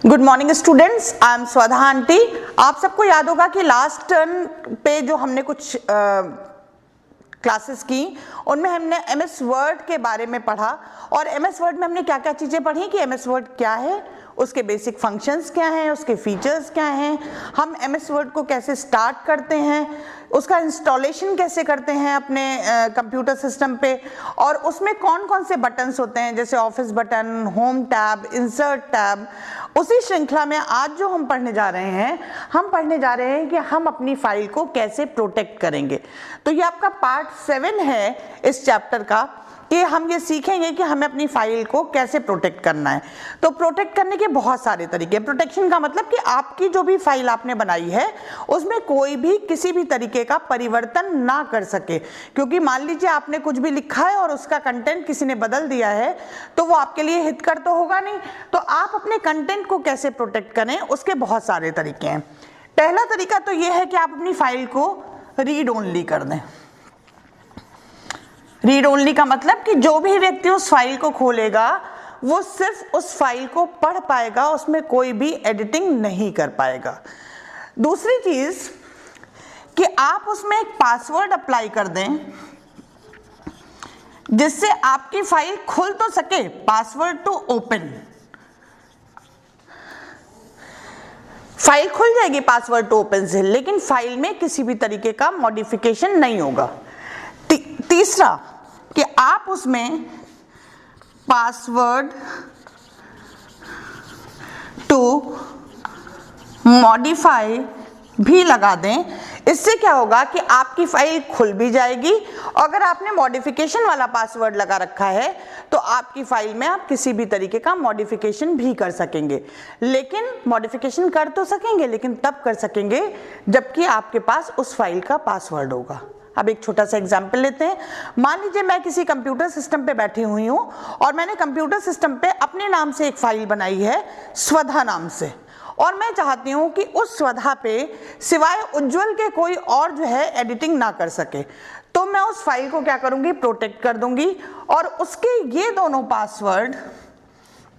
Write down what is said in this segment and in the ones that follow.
Good morning students, I am स्वधा aunty. आप सबको याद होगा कि लास्ट टर्न पे जो हमने कुछ क्लासेस की उनमें हमने एमएस वर्ड के बारे में पढ़ा और एमएस वर्ड में हमने क्या क्या चीज़ें पढ़ी कि एमएस वर्ड क्या है, उसके बेसिक फंक्शंस क्या हैं, उसके फीचर्स क्या हैं, हम एमएस वर्ड को कैसे स्टार्ट करते हैं, उसका इंस्टॉलेशन कैसे करते हैं अपने कंप्यूटर सिस्टम पे, और उसमें कौन कौन से बटन्स होते हैं जैसे office button, home tab, insert tab. उसी श्रृंखला में आज जो हम पढ़ने जा रहे हैं कि हम अपनी फाइल को कैसे प्रोटेक्ट करेंगे। तो ये आपका पार्ट 7 है इस चैप्टर का कि हम ये सीखेंगे कि हमें अपनी फाइल को कैसे प्रोटेक्ट करना है। तो प्रोटेक्ट करने के बहुत सारे तरीके। प्रोटेक्शन का मतलब कि आपकी जो भी फाइल आपने बनाई है उसमें कोई भी किसी भी तरीके का परिवर्तन ना कर सके, क्योंकि मान लीजिए आपने कुछ भी लिखा है और उसका कंटेंट किसी ने बदल दिया है तो वो आपके लिए हितकर तो होगा नहीं। तो आप अपने कंटेंट को कैसे प्रोटेक्ट करें उसके बहुत सारे तरीके हैं। पहला तरीका तो ये है कि आप अपनी फाइल को रीड ओनली कर दें। रीड ओनली का मतलब कि जो भी व्यक्ति उस फाइल को खोलेगा वो सिर्फ उस फाइल को पढ़ पाएगा, उसमें कोई भी एडिटिंग नहीं कर पाएगा। दूसरी चीज कि आप उसमें एक पासवर्ड अप्लाई कर दें जिससे आपकी फाइल खुल तो सके। पासवर्ड टू ओपन, फाइल खुल जाएगी पासवर्ड टू ओपन से, लेकिन फाइल में किसी भी तरीके का मॉडिफिकेशन नहीं होगा। तीसरा कि आप उसमें पासवर्ड टू मॉडिफाई भी लगा दें। इससे क्या होगा कि आपकी फाइल खुल भी जाएगी। अगर आपने मॉडिफिकेशन वाला पासवर्ड लगा रखा है तो आपकी फाइल में आप किसी भी तरीके का मॉडिफिकेशन भी कर सकेंगे, लेकिन मॉडिफिकेशन कर तो सकेंगे लेकिन तब कर सकेंगे जबकि आपके पास उस फाइल का पासवर्ड होगा। अब एक छोटा सा एग्जाम्पल लेते हैं। मान लीजिए मैं किसी कंप्यूटर सिस्टम पे बैठी हुई हूँ और मैंने कंप्यूटर सिस्टम पे अपने नाम से एक फाइल बनाई है स्वधा नाम से, और मैं चाहती हूँ कि उस स्वधा पे सिवाय उज्जवल के कोई और जो है एडिटिंग ना कर सके। तो मैं उस फाइल को क्या करूँगी, प्रोटेक्ट कर दूंगी और उसके ये दोनों पासवर्ड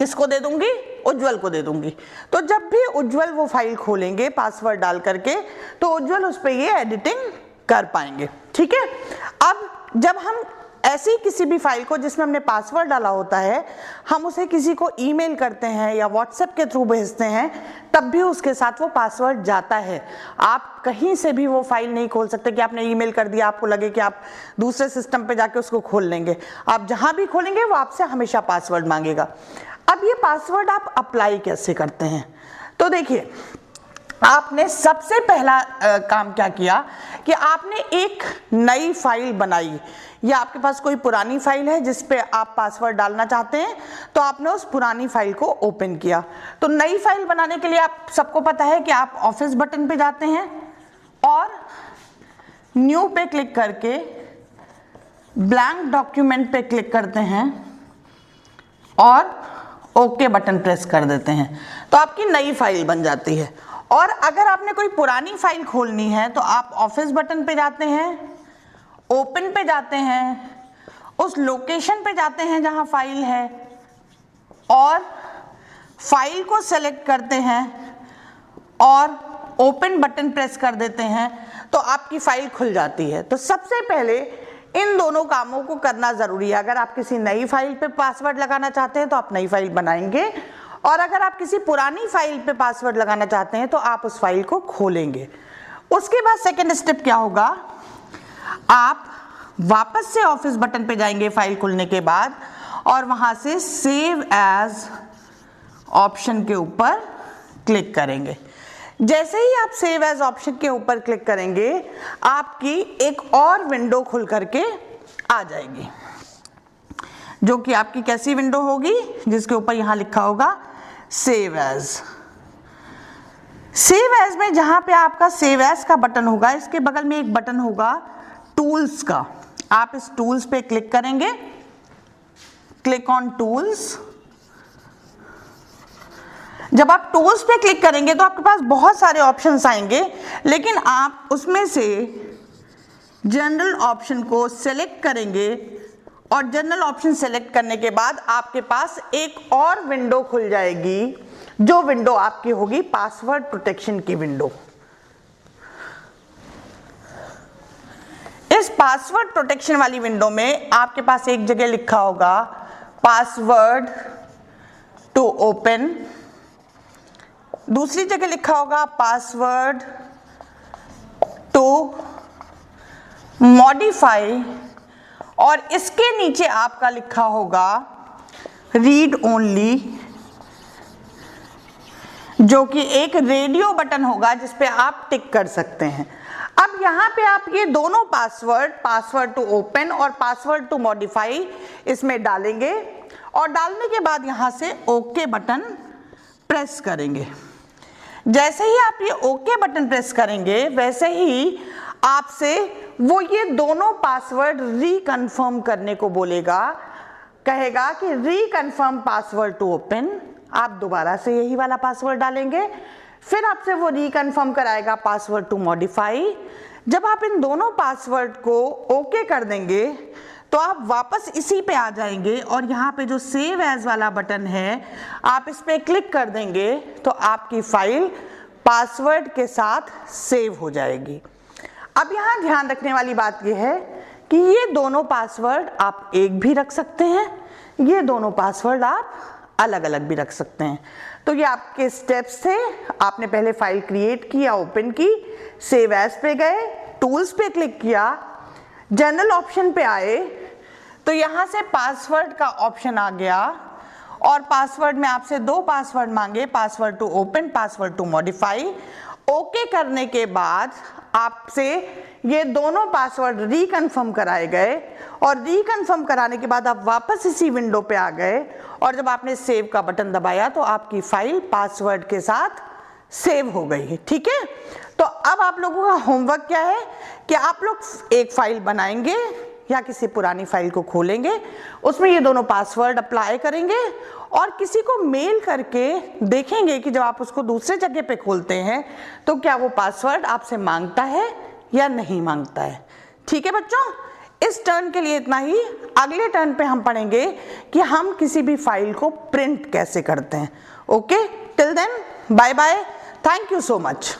किसको दे दूंगी, उज्जवल को दे दूंगी। तो जब भी उज्जवल वो फाइल खोलेंगे पासवर्ड डाल करके तो उज्जवल उस पर ये एडिटिंग कर पाएंगे। ठीक है। अब जब हम ऐसी किसी भी फाइल को जिसमें हमने पासवर्ड डाला होता है हम उसे किसी को ईमेल करते हैं या व्हाट्सएप के थ्रू भेजते हैं, तब भी उसके साथ वो पासवर्ड जाता है। आप कहीं से भी वो फाइल नहीं खोल सकते कि आपने ईमेल कर दिया, आपको लगे कि आप दूसरे सिस्टम पे जाके उसको खोल लेंगे। आप जहां भी खोलेंगे वो आपसे हमेशा पासवर्ड मांगेगा। अब ये पासवर्ड आप अप्लाई कैसे करते हैं, तो देखिए आपने सबसे पहला काम क्या किया कि आपने एक नई फाइल बनाई, या आपके पास कोई पुरानी फाइल है जिस पे आप पासवर्ड डालना चाहते हैं तो आपने उस पुरानी फाइल को ओपन किया। तो नई फाइल बनाने के लिए आप सबको पता है कि आप ऑफिस बटन पे जाते हैं और न्यू पे क्लिक करके ब्लैंक डॉक्यूमेंट पे क्लिक करते हैं और ओके बटन प्रेस कर देते हैं, तो आपकी नई फाइल बन जाती है। और अगर आपने कोई पुरानी फाइल खोलनी है तो आप ऑफिस बटन पे जाते हैं, ओपन पे जाते हैं, उस लोकेशन पे जाते हैं जहां फाइल है और फाइल को सेलेक्ट करते हैं और ओपन बटन प्रेस कर देते हैं, तो आपकी फाइल खुल जाती है। तो सबसे पहले इन दोनों कामों को करना जरूरी है। अगर आप किसी नई फाइल पे पासवर्ड लगाना चाहते हैं तो आप नई फाइल बनाएंगे, और अगर आप किसी पुरानी फाइल पे पासवर्ड लगाना चाहते हैं तो आप उस फाइल को खोलेंगे। उसके बाद सेकंड स्टेप क्या होगा, आप वापस से ऑफिस बटन पे जाएंगे फाइल खुलने के बाद और वहां से सेव एज ऑप्शन के ऊपर क्लिक करेंगे। जैसे ही आप सेव एज ऑप्शन के ऊपर क्लिक करेंगे आपकी एक और विंडो खुल करके आ जाएगी, जो कि आपकी कैसी विंडो होगी, जिसके ऊपर यहां लिखा होगा सेव एज। सेव एज में जहां पे आपका सेव एज का बटन होगा इसके बगल में एक बटन होगा टूल्स का। आप इस टूल्स पे क्लिक करेंगे, क्लिक ऑन टूल्स। जब आप टूल्स पे क्लिक करेंगे तो आपके पास बहुत सारे ऑप्शंस आएंगे, लेकिन आप उसमें से जनरल ऑप्शन को सेलेक्ट करेंगे और जनरल ऑप्शन सेलेक्ट करने के बाद आपके पास एक और विंडो खुल जाएगी जो विंडो आपकी होगी पासवर्ड प्रोटेक्शन की विंडो। इस पासवर्ड प्रोटेक्शन वाली विंडो में आपके पास एक जगह लिखा होगा पासवर्ड टू ओपन, दूसरी जगह लिखा होगा पासवर्ड टू मॉडिफाई, और इसके नीचे आपका लिखा होगा रीड ओनली, जो कि एक रेडियो बटन होगा जिस पे आप टिक कर सकते हैं। अब यहाँ पे आप ये दोनों पासवर्ड, पासवर्ड टू ओपन और पासवर्ड टू मॉडिफाई, इसमें डालेंगे और डालने के बाद यहाँ से ओके बटन प्रेस करेंगे। जैसे ही आप ये ओके बटन प्रेस करेंगे वैसे ही आपसे वो ये दोनों पासवर्ड रीकन्फर्म करने को बोलेगा, कहेगा कि रीकन्फर्म पासवर्ड टू ओपन। आप दोबारा से यही वाला पासवर्ड डालेंगे, फिर आपसे वो रीकन्फर्म कराएगा पासवर्ड टू मॉडिफाई। जब आप इन दोनों पासवर्ड को ओके कर देंगे तो आप वापस इसी पे आ जाएंगे और यहाँ पे जो सेव एज वाला बटन है आप इस पे क्लिक कर देंगे तो आपकी फाइल पासवर्ड के साथ सेव हो जाएगी। अब यहाँ ध्यान रखने वाली बात यह है कि ये दोनों पासवर्ड आप एक भी रख सकते हैं, ये दोनों पासवर्ड आप अलग अलग भी रख सकते हैं। तो ये आपके स्टेप्स थे। आपने पहले फाइल क्रिएट की या ओपन की, सेव एज पे गए, टूल्स पे क्लिक किया, जनरल ऑप्शन पे आए तो यहाँ से पासवर्ड का ऑप्शन आ गया और पासवर्ड में आपसे दो पासवर्ड मांगे, password to open, password to modify. Okay करने के बाद आपसे ये दोनों पासवर्ड रीकन्फर्म कराए गए और रीकन्फर्म कराने के बाद आप वापस इसी विंडो पे आ गए और जब आपने सेव का बटन दबाया तो आपकी फाइल पासवर्ड के साथ सेव हो गई है। ठीक है, तो अब आप लोगों का होमवर्क क्या है कि आप लोग एक फाइल बनाएंगे या किसी पुरानी फाइल को खोलेंगे, उसमें ये दोनों पासवर्ड अप्लाई करेंगे और किसी को मेल करके देखेंगे कि जब आप उसको दूसरे जगह पे खोलते हैं तो क्या वो पासवर्ड आपसे मांगता है या नहीं मांगता है। ठीक है बच्चों, इस टर्न के लिए इतना ही। अगले टर्न पे हम पढ़ेंगे कि हम किसी भी फाइल को प्रिंट कैसे करते हैं। Okay, till then bye bye, thank you so much.